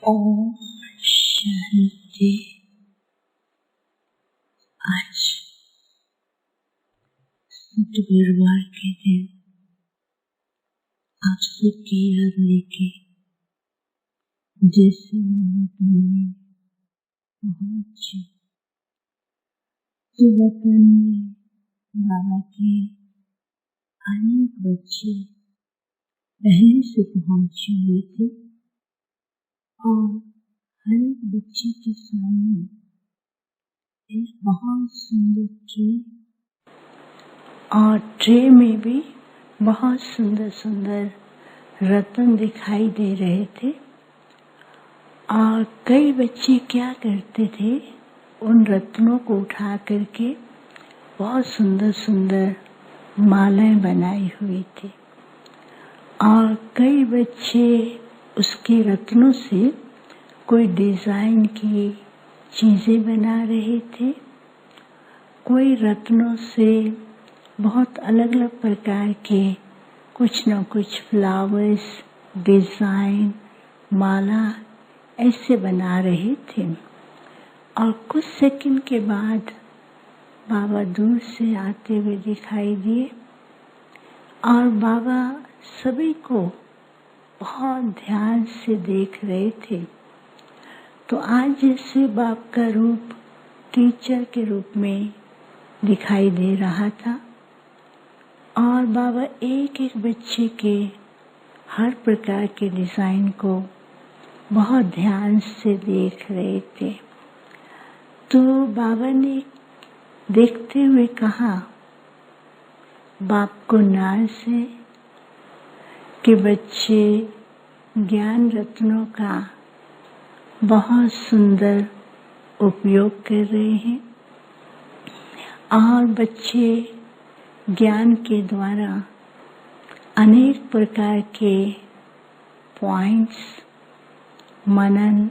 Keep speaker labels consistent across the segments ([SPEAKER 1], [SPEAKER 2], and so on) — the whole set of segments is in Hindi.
[SPEAKER 1] ओम शांति। आज गुरुवार के दिन आप सबकी याद लेके जैसे में पहुंचे तो वतन में बाबा के अनेक बच्चे पहले से पहुंचे हुए थे और हर बच्चे के सामने एक बहुत सुंदर ट्रे और ट्रे में भी बहुत सुंदर सुंदर रत्न दिखाई दे रहे थे। और कई बच्चे क्या करते थे, उन रत्नों को उठा करके बहुत सुंदर सुंदर मालाएं बनाई हुई थी और कई बच्चे उसके रत्नों से कोई डिजाइन की चीजें बना रहे थे, कोई रत्नों से बहुत अलग अलग प्रकार के कुछ न कुछ फ्लावर्स, डिजाइन, माला ऐसे बना रहे थे। और कुछ सेकंड के बाद बाबा दूर से आते हुए दिखाई दिए और बाबा सभी को बहुत ध्यान से देख रहे थे। तो आज जैसे बाप का रूप टीचर के रूप में दिखाई दे रहा था और बाबा एक एक बच्चे के हर प्रकार के डिजाइन को बहुत ध्यान से देख रहे थे। तो बाबा ने देखते हुए कहा बाप को नाज है कि बच्चे ज्ञान रत्नों का बहुत सुंदर उपयोग कर रहे हैं और बच्चे ज्ञान के द्वारा अनेक प्रकार के पॉइंट्स, मनन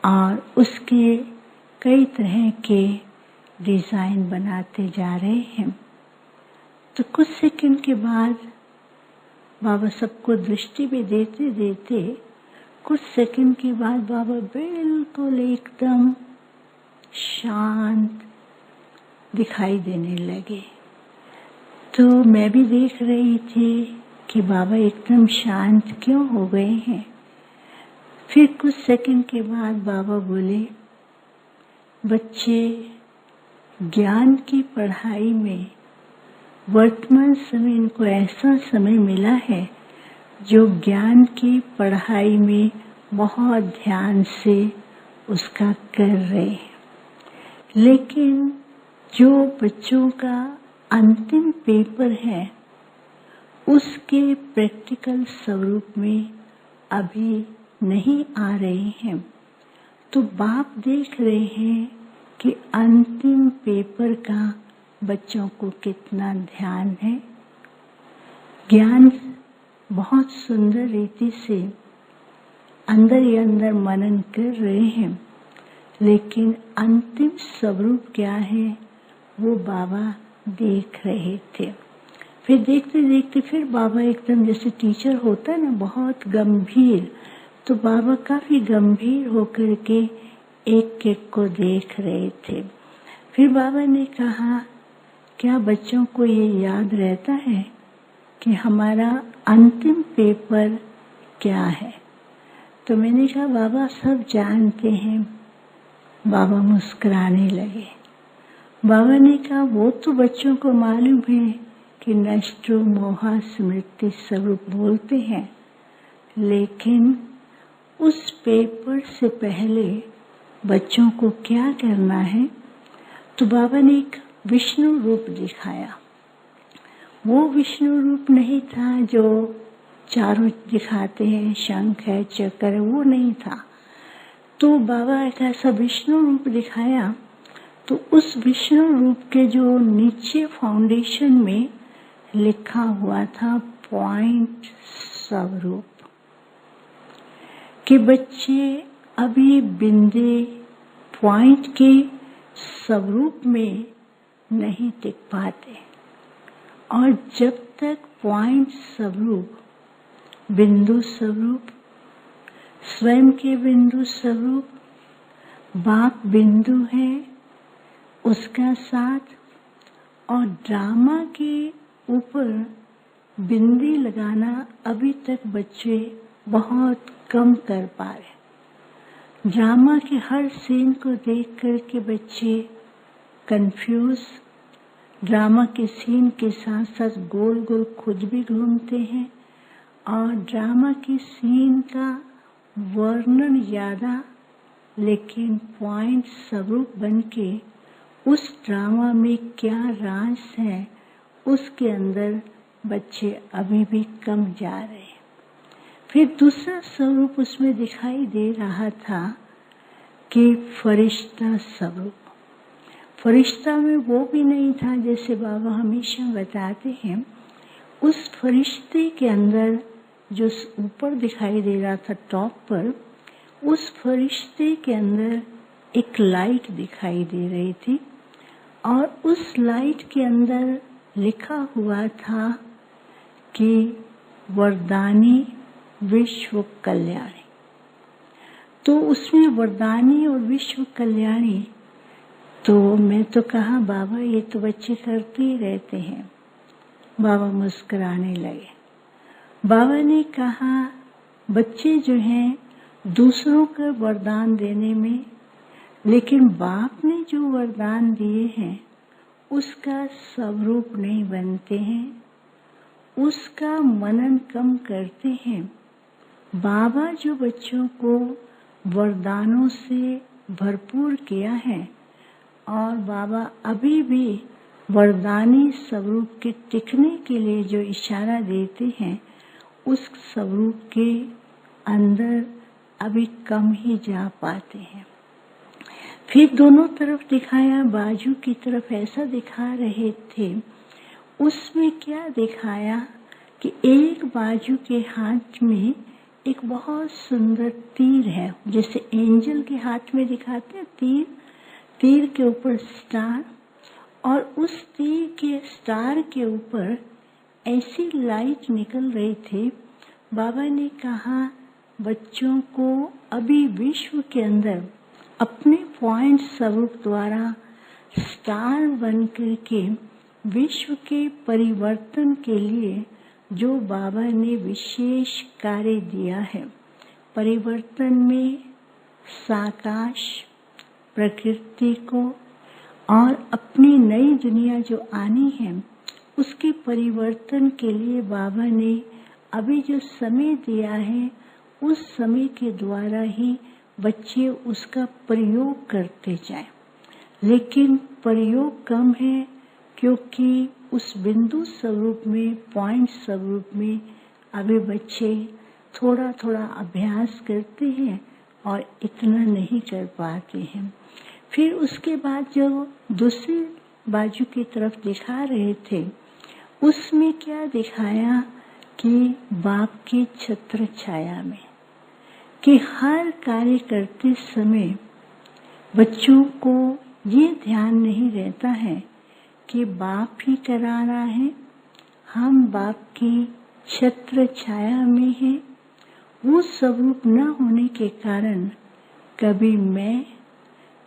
[SPEAKER 1] और उसके कई तरह के डिजाइन बनाते जा रहे हैं। तो कुछ सेकंड के बाद बाबा सबको दृष्टि भी देते देते कुछ सेकंड के बाद बाबा बिल्कुल एकदम शांत दिखाई देने लगे। तो मैं भी देख रही थी कि बाबा एकदम शांत क्यों हो गए हैं। फिर कुछ सेकंड के बाद बाबा बोले, बच्चे ज्ञान की पढ़ाई में वर्तमान समय इनको ऐसा समय मिला है जो ज्ञान की पढ़ाई में बहुत ध्यान से उसका कर रहे हैं, लेकिन जो बच्चों का अंतिम पेपर है उसके प्रैक्टिकल स्वरूप में अभी नहीं आ रहे हैं। तो बाप देख रहे हैं कि अंतिम पेपर का बच्चों को कितना ध्यान है। ज्ञान बहुत सुंदर रीति से अंदर ही अंदर मनन कर रहे हैं, लेकिन अंतिम स्वरूप क्या है वो बाबा देख रहे थे। फिर देखते देखते फिर बाबा एकदम जैसे टीचर होता है ना, बहुत गंभीर, तो बाबा काफी गंभीर होकर के एक एक को देख रहे थे। फिर बाबा ने कहा, क्या बच्चों को ये याद रहता है कि हमारा अंतिम पेपर क्या है? तो मैंने कहा बाबा सब जानते हैं। बाबा मुस्कुराने लगे। बाबा ने कहा वो तो बच्चों को मालूम है कि नष्टो मोहा स्मृति स्वरूप बोलते हैं, लेकिन उस पेपर से पहले बच्चों को क्या करना है? तो बाबा ने एक विष्णु रूप दिखाया। वो विष्णु रूप नहीं था जो चारों दिखाते हैं, शंख है, चक्र है, वो नहीं था। तो बाबा एक ऐसा विष्णु रूप दिखाया। तो उस विष्णु रूप के जो नीचे फाउंडेशन में लिखा हुआ था पॉइंट स्वरूप, कि बच्चे अभी बिंदे पॉइंट के स्वरूप में नहीं टिक पाते और जब तक पॉइंट स्वरूप, बिंदु स्वरूप, स्वयं के बिंदु स्वरूप, बाप बिंदु है, उसका साथ, और ड्रामा के ऊपर बिंदी लगाना अभी तक बच्चे बहुत कम कर पा रहे। ड्रामा के हर सीन को देख करके बच्चे कंफ्यूज, ड्रामा के सीन के साथ साथ गोल गोल खुद भी घूमते हैं और ड्रामा के सीन का वर्णन ज्यादा, लेकिन पॉइंट स्वरूप बन के उस ड्रामा में क्या राज है उसके अंदर बच्चे अभी भी कम जा रहे हैं। फिर दूसरा स्वरूप उसमें दिखाई दे रहा था कि फरिश्ता स्वरूप। फरिश्ता में वो भी नहीं था जैसे बाबा हमेशा बताते हैं। उस फरिश्ते के अंदर जो ऊपर दिखाई दे रहा था टॉप पर, उस फरिश्ते के अंदर एक लाइट दिखाई दे रही थी और उस लाइट के अंदर लिखा हुआ था कि वरदानी विश्व कल्याणी। तो उसमें वरदानी और विश्व कल्याणी, तो मैं तो कहा बाबा ये तो बच्चे करते ही रहते हैं। बाबा मुस्कुराने लगे। बाबा ने कहा बच्चे जो हैं दूसरों का वरदान देने में, लेकिन बाप ने जो वरदान दिए हैं उसका स्वरूप नहीं बनते हैं, उसका मनन कम करते हैं। बाबा जो बच्चों को वरदानों से भरपूर किया है और बाबा अभी भी वरदानी स्वरूप के टिकने के लिए जो इशारा देते हैं उस स्वरूप के अंदर अभी कम ही जा पाते हैं। फिर दोनों तरफ दिखाया, बाजू की तरफ ऐसा दिखा रहे थे। उसमें क्या दिखाया कि एक बाजू के हाथ में एक बहुत सुंदर तीर है, जैसे एंजल के हाथ में दिखाते हैं तीर, तीर के ऊपर स्टार, और उस तीर के स्टार के ऊपर ऐसी लाइट निकल रही थी। बाबा ने कहा बच्चों को अभी विश्व के अंदर अपने पॉइंट स्वरूप द्वारा स्टार बन करके विश्व के परिवर्तन के लिए जो बाबा ने विशेष कार्य दिया है, परिवर्तन में साकाश प्रकृति को और अपनी नई दुनिया जो आनी है उसके परिवर्तन के लिए बाबा ने अभी जो समय दिया है उस समय के द्वारा ही बच्चे उसका प्रयोग करते जाएं। लेकिन प्रयोग कम है क्योंकि उस बिंदु स्वरूप में, पॉइंट स्वरूप में अभी बच्चे थोड़ा थोड़ा अभ्यास करते हैं और इतना नहीं कर पाते हैं। फिर उसके बाद जो दूसरी बाजू की तरफ दिखा रहे थे उसमें क्या दिखाया कि बाप की छत्र छाया में कि हर कार्य करते समय बच्चों को ये ध्यान नहीं रहता है कि बाप ही करा रहा है, हम बाप की छत्र छाया में हैं। वो स्वरूप न होने के कारण कभी मैं,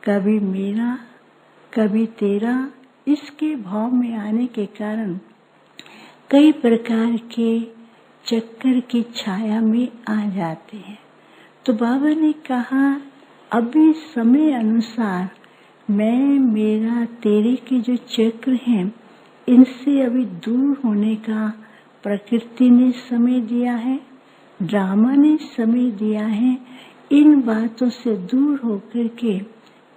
[SPEAKER 1] कभी मेरा, कभी तेरा, इसके भाव में आने के कारण कई प्रकार के चक्कर की छाया में आ जाते हैं। तो बाबा ने कहा अभी समय अनुसार मैं, मेरा, तेरे के जो चक्र हैं इनसे अभी दूर होने का प्रकृति ने समय दिया है, ड्रामा ने समय दिया है। इन बातों से दूर होकर के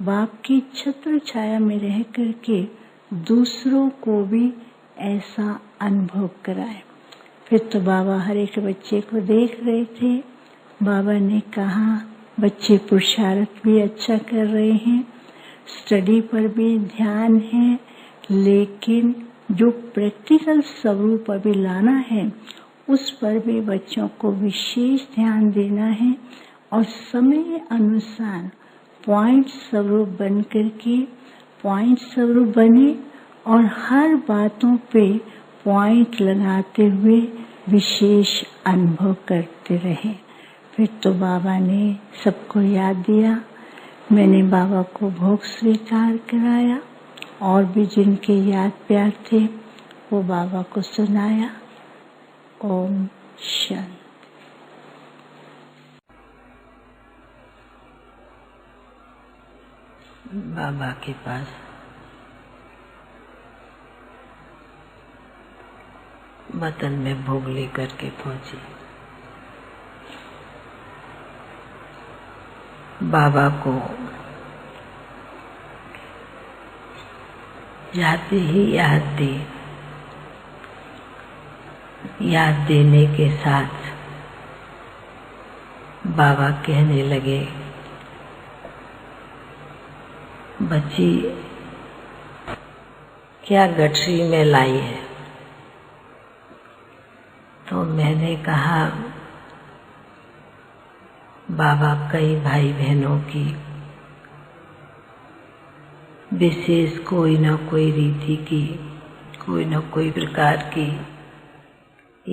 [SPEAKER 1] बाप की छत्र छाया में रह करके दूसरों को भी ऐसा अनुभव कराए। फिर तो बाबा हर एक बच्चे को देख रहे थे। बाबा ने कहा बच्चे पुरुषार्थ भी अच्छा कर रहे हैं, स्टडी पर भी ध्यान है, लेकिन जो प्रैक्टिकल स्वरूप अभी लाना है उस पर भी बच्चों को विशेष ध्यान देना है और समय अनुसार पॉइंट स्वरूप बन करके पॉइंट स्वरूप बने और हर बातों पे पॉइंट लगाते हुए विशेष अनुभव करते रहे। फिर तो बाबा ने सबको याद दिया। मैंने बाबा को भोग स्वीकार कराया और भी जिनके याद प्यार थे वो बाबा को सुनाया। ओम शांति।
[SPEAKER 2] बाबा के पास वतन में भोग लेकर के पहुंची। बाबा को जाते ही याद दी। याद देने के साथ बाबा कहने लगे, बच्ची क्या गठरी में लाई है? तो मैंने कहा, बाबा कई भाई बहनों की विशेष कोई न कोई रीति की, कोई न कोई प्रकार की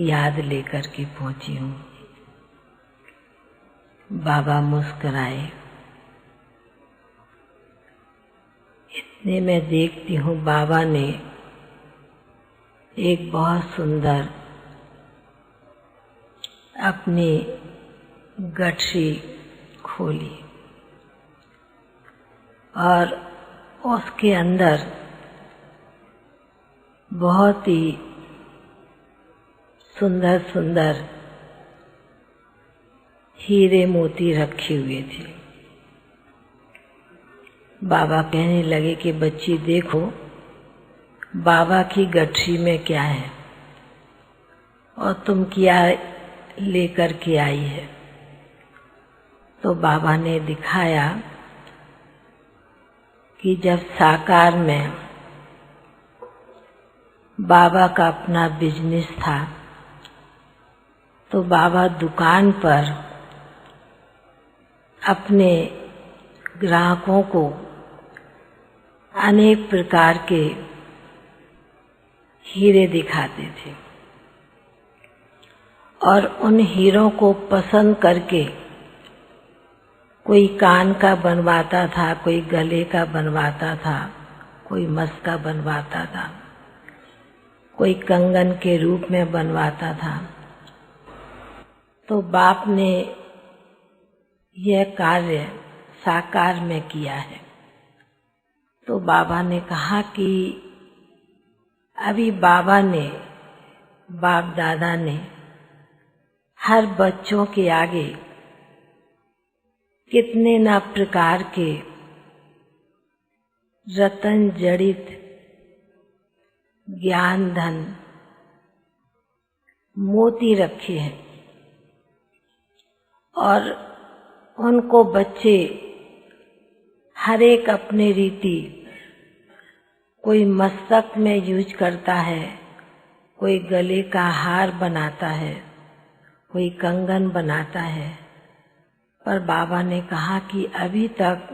[SPEAKER 2] याद लेकर के पहुंची हूँ। बाबा मुस्कुराए। इतने में देखती हूँ बाबा ने एक बहुत सुंदर अपनी गठरी खोली और उसके अंदर बहुत ही सुंदर सुंदर हीरे मोती रखे हुए थे। बाबा कहने लगे कि बच्ची देखो बाबा की गठरी में क्या है और तुम क्या लेकर के आई है। तो बाबा ने दिखाया कि जब साकार में बाबा का अपना बिजनेस था तो बाबा दुकान पर अपने ग्राहकों को अनेक प्रकार के हीरे दिखाते थे और उन हीरों को पसंद करके कोई कान का बनवाता था, कोई गले का बनवाता था, कोई मस्का बनवाता था, कोई कंगन के रूप में बनवाता था। तो बाप ने यह कार्य साकार में किया है। तो बाबा ने कहा कि अभी बाबा ने, बाप दादा ने हर बच्चों के आगे कितने न प्रकार के रतन जड़ित ज्ञान धन मोती रखे हैं और उनको बच्चे हर एक अपने रीति, कोई मस्तक में यूज करता है, कोई गले का हार बनाता है, कोई कंगन बनाता है। पर बाबा ने कहा कि अभी तक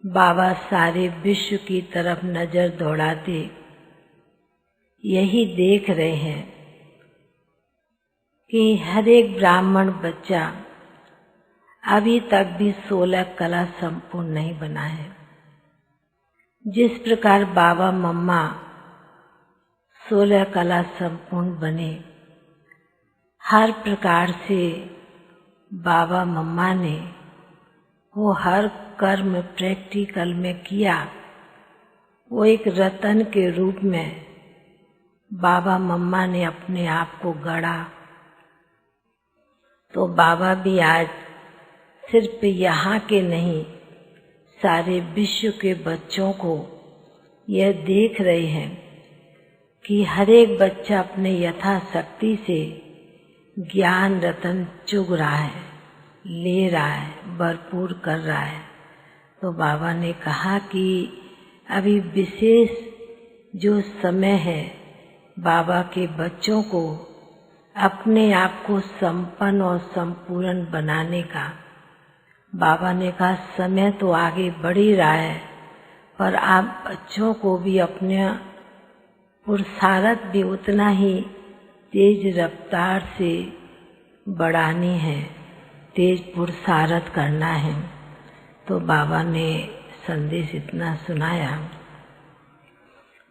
[SPEAKER 2] बाबा सारे विश्व की तरफ नजर दौड़ाते यही देख रहे हैं कि हर एक ब्राह्मण बच्चा अभी तक भी 16 कला संपूर्ण नहीं बना है। जिस प्रकार बाबा मम्मा 16 कला संपूर्ण बने, हर प्रकार से बाबा मम्मा ने वो हर कर्म प्रैक्टिकल में किया। वो एक रतन के रूप में बाबा मम्मा ने अपने आप को गढ़ा। तो बाबा भी आज सिर्फ यहाँ के नहीं, सारे विश्व के बच्चों को यह देख रहे हैं कि हर एक बच्चा अपने यथाशक्ति से ज्ञान रतन चुग रहा है, ले रहा है, भरपूर कर रहा है। तो बाबा ने कहा कि अभी विशेष जो समय है बाबा के बच्चों को अपने आप को संपन्न और संपूर्ण बनाने का। बाबा ने कहा समय तो आगे बढ़ ही रहा है, पर आप बच्चों को भी अपने पुरुषार्थ भी उतना ही तेज रफ्तार से बढ़ानी है, तेज पुरुषार्थ करना है। तो बाबा ने संदेश इतना सुनाया।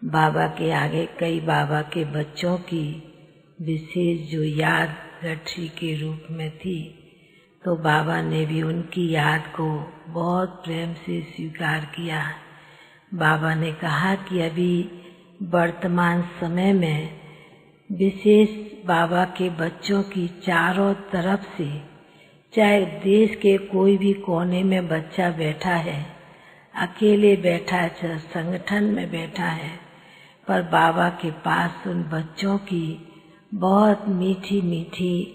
[SPEAKER 2] बाबा के आगे कई बाबा के बच्चों की विशेष जो याद गठरी के रूप में थी, तो बाबा ने भी उनकी याद को बहुत प्रेम से स्वीकार किया। बाबा ने कहा कि अभी वर्तमान समय में विशेष बाबा के बच्चों की चारों तरफ से, चाहे देश के कोई भी कोने में बच्चा बैठा है, अकेले बैठा है, चाहे संगठन में बैठा है, पर बाबा के पास उन बच्चों की बहुत मीठी मीठी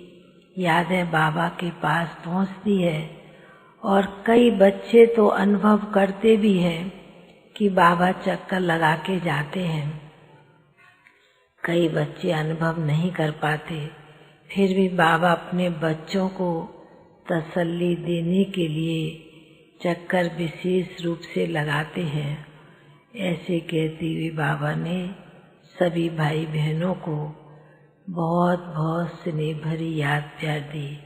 [SPEAKER 2] यादें बाबा के पास पहुंचती है। और कई बच्चे तो अनुभव करते भी हैं कि बाबा चक्कर लगा के जाते हैं। कई बच्चे अनुभव नहीं कर पाते, फिर भी बाबा अपने बच्चों को तसल्ली देने के लिए चक्कर विशेष रूप से लगाते हैं। ऐसे कहते हुए बाबा ने सभी भाई बहनों को बहुत बहुत स्नेह भरी याद प्यार दी।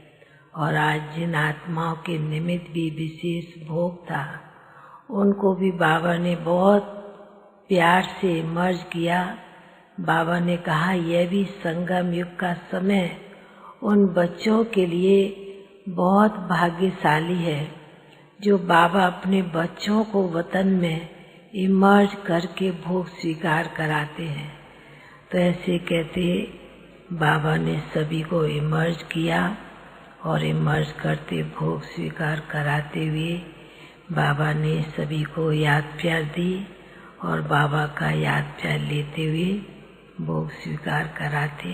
[SPEAKER 2] और आज जिन आत्माओं के निमित्त भी विशेष भोग था, उनको भी बाबा ने बहुत प्यार से मर्ज किया। बाबा ने कहा यह भी संगम युग का समय उन बच्चों के लिए बहुत भाग्यशाली है जो बाबा अपने बच्चों को वतन में इमर्ज करके भोग स्वीकार कराते हैं। तो ऐसे कहते बाबा ने सभी को इमर्ज किया और इमर्ज करते भोग स्वीकार कराते हुए बाबा ने सभी को याद प्यार दी और बाबा का याद प्यार लेते हुए भोग स्वीकार कराते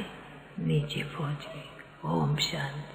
[SPEAKER 2] नीचे पहुंच गए। ओम शांति।